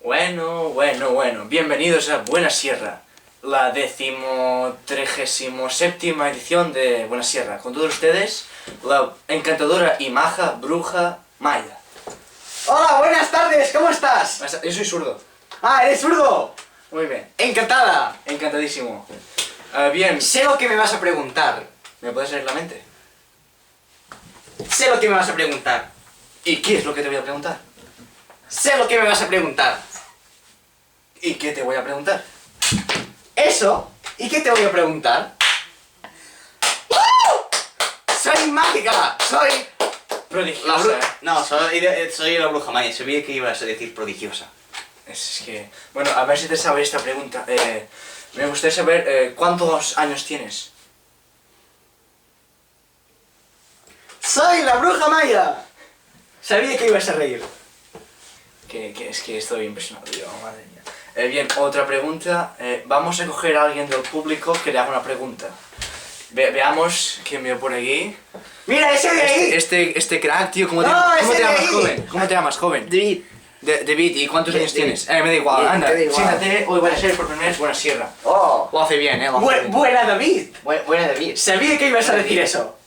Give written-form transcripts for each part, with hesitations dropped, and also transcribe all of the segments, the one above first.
Bueno, bienvenidos a Buena Sierra, la 13ª edición de Buena Sierra. Con todos ustedes, la encantadora y maja bruja Maya. Hola, buenas tardes, ¿cómo estás? Yo soy zurdo. Ah, ¿eres zurdo? Muy bien, Encantada. encantadísimo. Bien, Sé lo que me vas a preguntar. ¿me puedes leer la mente? Sé lo que me vas a preguntar. ¿Y qué es lo que te voy a preguntar? Sé lo que me vas a preguntar. ¿Y qué te voy a preguntar? Eso. ¿Y qué te voy a preguntar? ¡Soy mágica! ¡Soy... Prodigiosa. No, soy la bruja Maya. Sabía que ibas a decir prodigiosa. Es que... Bueno, a ver si te sabes esta pregunta. Me gustaría saber ¿cuántos años tienes? ¡Soy la bruja Maya! Sabía que ibas a reír. Es que estoy impresionado yo, madre mía. Bien, otra pregunta. Vamos a coger a alguien del público que le haga una pregunta. Veamos quién veo por aquí. ¡Mira, ese de ahí! Este crack, tío, ¿cómo te No, llamas? ese ¿Cómo te de llamas, ahí. joven? ¿Cómo te llamas, joven? David. David, ¿y cuántos años David. tienes? Me da igual, anda. Me da igual. Siéntate, hoy voy a ser por primera vez Buena Sierra. ¡Oh! Lo hace bien, lo hace bien. Buena David. Buena David. Sabía que ibas a decir eso.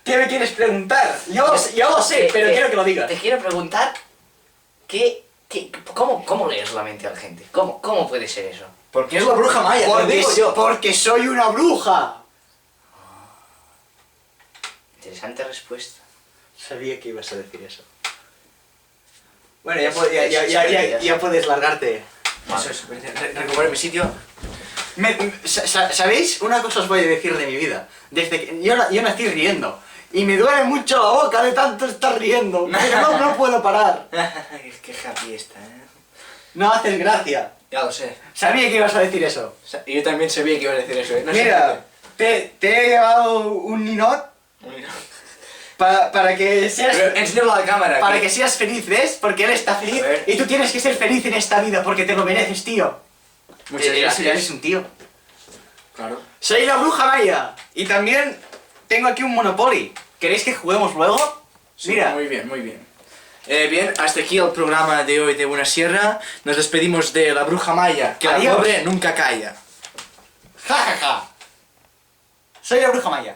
¿Qué me quieres preguntar? Yo lo sé, pero quiero que lo digas. Te quiero preguntar ¿cómo lees la mente a la gente? ¿Cómo puede ser eso? Porque es la bruja Maya, te lo digo yo. Porque soy una bruja. Interesante respuesta. Sabía que ibas a decir eso. Bueno, ya puedes largarte. Eso es, recuperé mi sitio. ¿Sabéis? Una cosa os voy a decir de mi vida. Desde que yo nací riendo. Y me duele mucho la boca de tanto estar riendo. Pero no puedo parar. Qué happy está, No haces gracia. Ya lo sé. Sabía que ibas a decir eso. Yo también sabía que iba a decir eso, No sé Mira, te he llevado un ninot por qué. para que seas... Pero enséñalo a la cámara. Para que seas feliz, ¿ves? Porque él está feliz A ver. y tú tienes que ser feliz en esta vida porque te lo mereces, tío. Muchas gracias. Eres un tío. Claro. Soy la bruja Maya y también tengo aquí un Monopoly. ¿Queréis que juguemos luego? Sí, Mira. muy bien, muy bien. Bien, hasta aquí el programa de hoy de Buena Sierra. Nos despedimos de la bruja Maya, que Adiós. la pobre nunca calla. Ja, ja, ja. Soy la bruja Maya.